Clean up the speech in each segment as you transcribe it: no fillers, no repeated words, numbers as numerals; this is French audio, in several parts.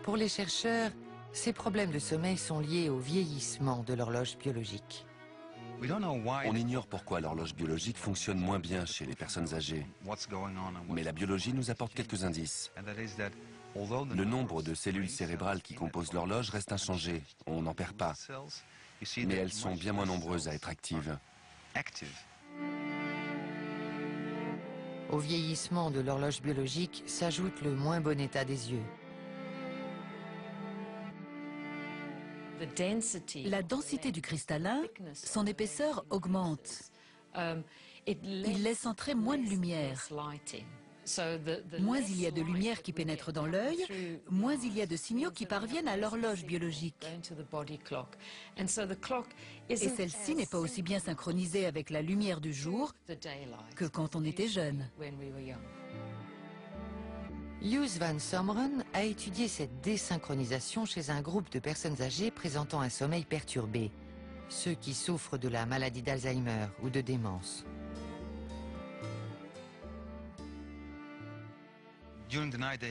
Pour les chercheurs, ces problèmes de sommeil sont liés au vieillissement de l'horloge biologique. On ignore pourquoi l'horloge biologique fonctionne moins bien chez les personnes âgées. Mais la biologie nous apporte quelques indices. Le nombre de cellules cérébrales qui composent l'horloge reste inchangé, on n'en perd pas. Mais elles sont bien moins nombreuses à être actives. Au vieillissement de l'horloge biologique s'ajoute le moins bon état des yeux. La densité du cristallin, son épaisseur augmente. Il laisse entrer moins de lumière. Moins il y a de lumière qui pénètre dans l'œil, moins il y a de signaux qui parviennent à l'horloge biologique. Et celle-ci n'est pas aussi bien synchronisée avec la lumière du jour que quand on était jeune. Hughes van Someren a étudié cette désynchronisation chez un groupe de personnes âgées présentant un sommeil perturbé, ceux qui souffrent de la maladie d'Alzheimer ou de démence.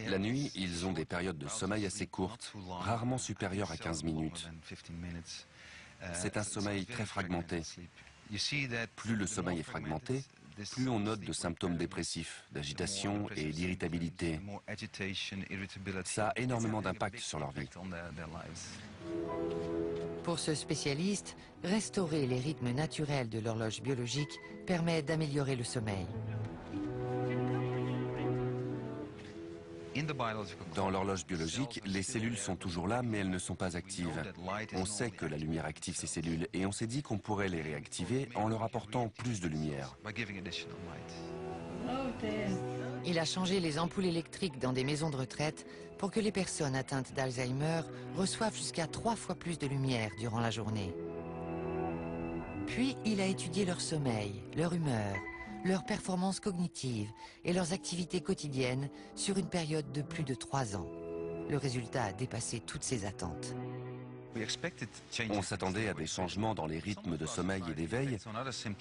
La nuit, ils ont des périodes de sommeil assez courtes, rarement supérieures à 15 minutes. C'est un sommeil très fragmenté. Plus le sommeil est fragmenté, plus on note de symptômes dépressifs, d'agitation et d'irritabilité. Ça a énormément d'impact sur leur vie. Pour ce spécialiste, restaurer les rythmes naturels de l'horloge biologique permet d'améliorer le sommeil. Dans l'horloge biologique, les cellules sont toujours là, mais elles ne sont pas actives. On sait que la lumière active ces cellules et on s'est dit qu'on pourrait les réactiver en leur apportant plus de lumière. Il a changé les ampoules électriques dans des maisons de retraite pour que les personnes atteintes d'Alzheimer reçoivent jusqu'à 3 fois plus de lumière durant la journée. Puis, il a étudié leur sommeil, leur humeur, leurs performances cognitives et leurs activités quotidiennes sur une période de plus de 3 ans. Le résultat a dépassé toutes ses attentes. On s'attendait à des changements dans les rythmes de sommeil et d'éveil,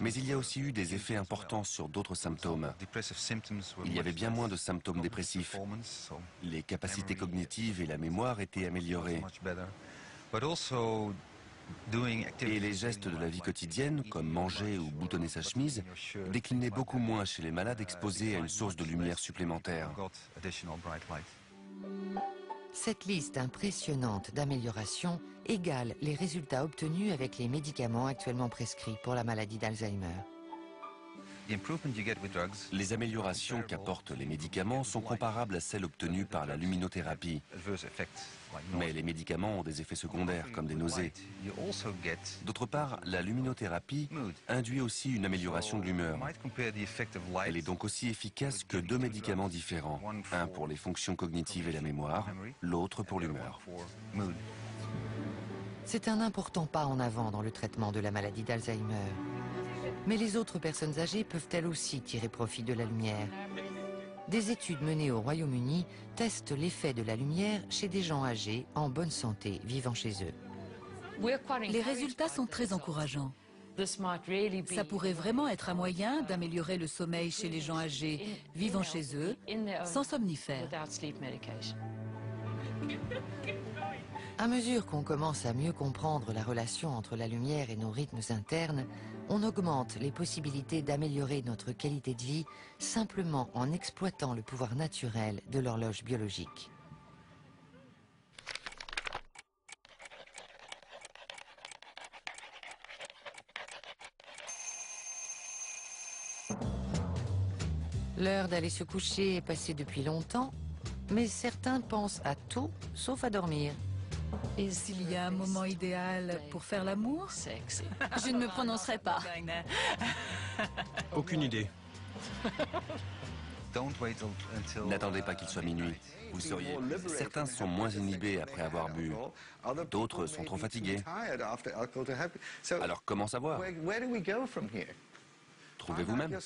mais il y a aussi eu des effets importants sur d'autres symptômes. Il y avait bien moins de symptômes dépressifs. Les capacités cognitives et la mémoire étaient améliorées. Et les gestes de la vie quotidienne, comme manger ou boutonner sa chemise, déclinaient beaucoup moins chez les malades exposés à une source de lumière supplémentaire. Cette liste impressionnante d'améliorations égale les résultats obtenus avec les médicaments actuellement prescrits pour la maladie d'Alzheimer. Les améliorations qu'apportent les médicaments sont comparables à celles obtenues par la luminothérapie. Mais les médicaments ont des effets secondaires, comme des nausées. D'autre part, la luminothérapie induit aussi une amélioration de l'humeur. Elle est donc aussi efficace que 2 médicaments différents, un pour les fonctions cognitives et la mémoire, l'autre pour l'humeur. C'est un important pas en avant dans le traitement de la maladie d'Alzheimer. Mais les autres personnes âgées peuvent elles aussi tirer profit de la lumière. Des études menées au Royaume-Uni testent l'effet de la lumière chez des gens âgés en bonne santé vivant chez eux. Les résultats sont très encourageants. Ça pourrait vraiment être un moyen d'améliorer le sommeil chez les gens âgés vivant chez eux, sans somnifères. À mesure qu'on commence à mieux comprendre la relation entre la lumière et nos rythmes internes, on augmente les possibilités d'améliorer notre qualité de vie simplement en exploitant le pouvoir naturel de l'horloge biologique. L'heure d'aller se coucher est passée depuis longtemps, mais certains pensent à tout sauf à dormir. Et s'il y a un moment idéal pour faire l'amour? Je ne me prononcerai pas. Aucune idée. N'attendez pas qu'il soit minuit. Vous sauriez, certains sont moins inhibés après avoir bu. D'autres sont trop fatigués. Alors comment savoir? Trouvez vous-même.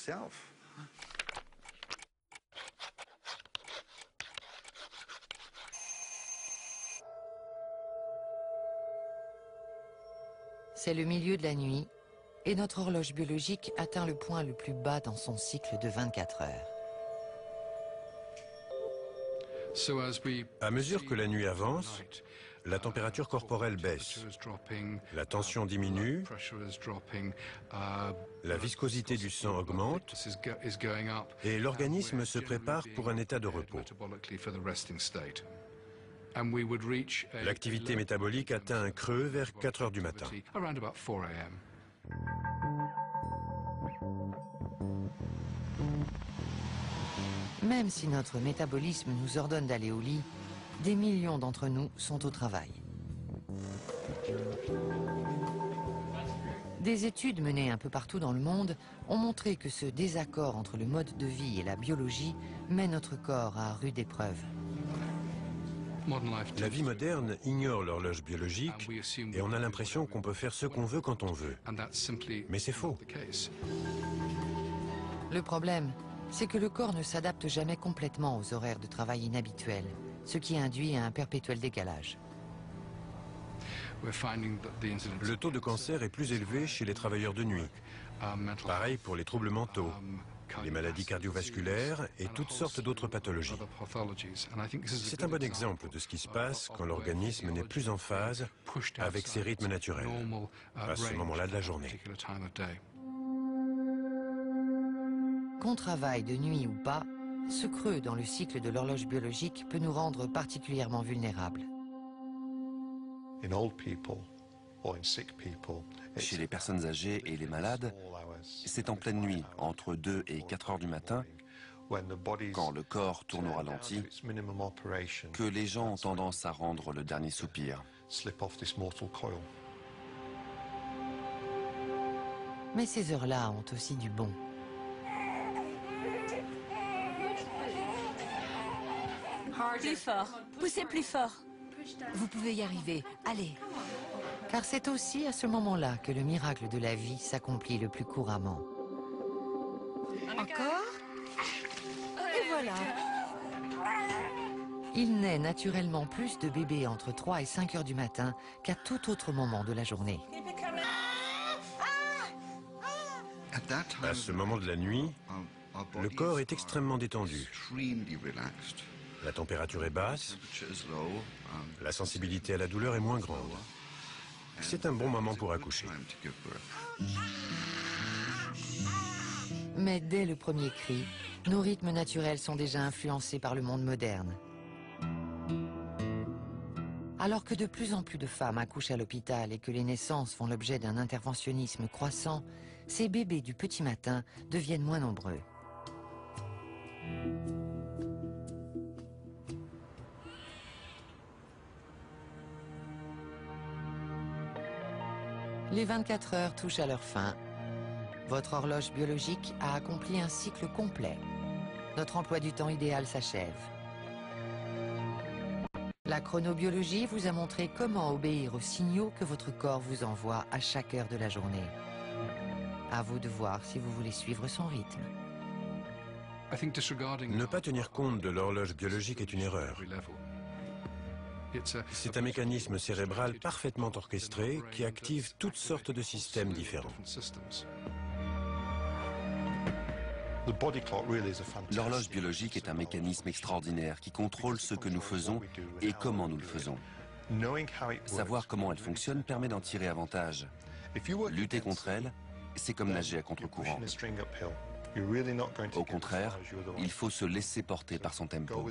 C'est le milieu de la nuit et notre horloge biologique atteint le point le plus bas dans son cycle de 24 heures. À mesure que la nuit avance, la température corporelle baisse, la tension diminue, la viscosité du sang augmente et l'organisme se prépare pour un état de repos. L'activité métabolique atteint un creux vers 4 heures du matin. Même si notre métabolisme nous ordonne d'aller au lit, des millions d'entre nous sont au travail. Des études menées un peu partout dans le monde ont montré que ce désaccord entre le mode de vie et la biologie met notre corps à rude épreuve. La vie moderne ignore l'horloge biologique et on a l'impression qu'on peut faire ce qu'on veut quand on veut. Mais c'est faux. Le problème, c'est que le corps ne s'adapte jamais complètement aux horaires de travail inhabituels, ce qui induit un perpétuel décalage. Le taux de cancer est plus élevé chez les travailleurs de nuit. Pareil pour les troubles mentaux, les maladies cardiovasculaires et toutes sortes d'autres pathologies. C'est un bon exemple de ce qui se passe quand l'organisme n'est plus en phase avec ses rythmes naturels, à ce moment-là de la journée. Qu'on travaille de nuit ou pas, ce creux dans le cycle de l'horloge biologique peut nous rendre particulièrement vulnérables. Chez les personnes âgées et les malades, c'est en pleine nuit, entre 2 et 4 heures du matin, quand le corps tourne au ralenti, que les gens ont tendance à rendre le dernier soupir. Mais ces heures-là ont aussi du bon. Plus fort, poussez plus fort. Vous pouvez y arriver, allez. Car c'est aussi à ce moment-là que le miracle de la vie s'accomplit le plus couramment. Encore? Et voilà. Il naît naturellement plus de bébés entre 3 et 5 heures du matin qu'à tout autre moment de la journée. À ce moment de la nuit, le corps est extrêmement détendu. La température est basse, la sensibilité à la douleur est moins grande. C'est un bon moment pour accoucher. Mais dès le premier cri, nos rythmes naturels sont déjà influencés par le monde moderne. Alors que de plus en plus de femmes accouchent à l'hôpital et que les naissances font l'objet d'un interventionnisme croissant, ces bébés du petit matin deviennent moins nombreux. Les 24 heures touchent à leur fin. Votre horloge biologique a accompli un cycle complet. Notre emploi du temps idéal s'achève. La chronobiologie vous a montré comment obéir aux signaux que votre corps vous envoie à chaque heure de la journée. À vous de voir si vous voulez suivre son rythme. Ne pas tenir compte de l'horloge biologique est une erreur. C'est un mécanisme cérébral parfaitement orchestré qui active toutes sortes de systèmes différents. L'horloge biologique est un mécanisme extraordinaire qui contrôle ce que nous faisons et comment nous le faisons. Savoir comment elle fonctionne permet d'en tirer avantage. Lutter contre elle, c'est comme nager à contre-courant. Au contraire, il faut se laisser porter par son tempo.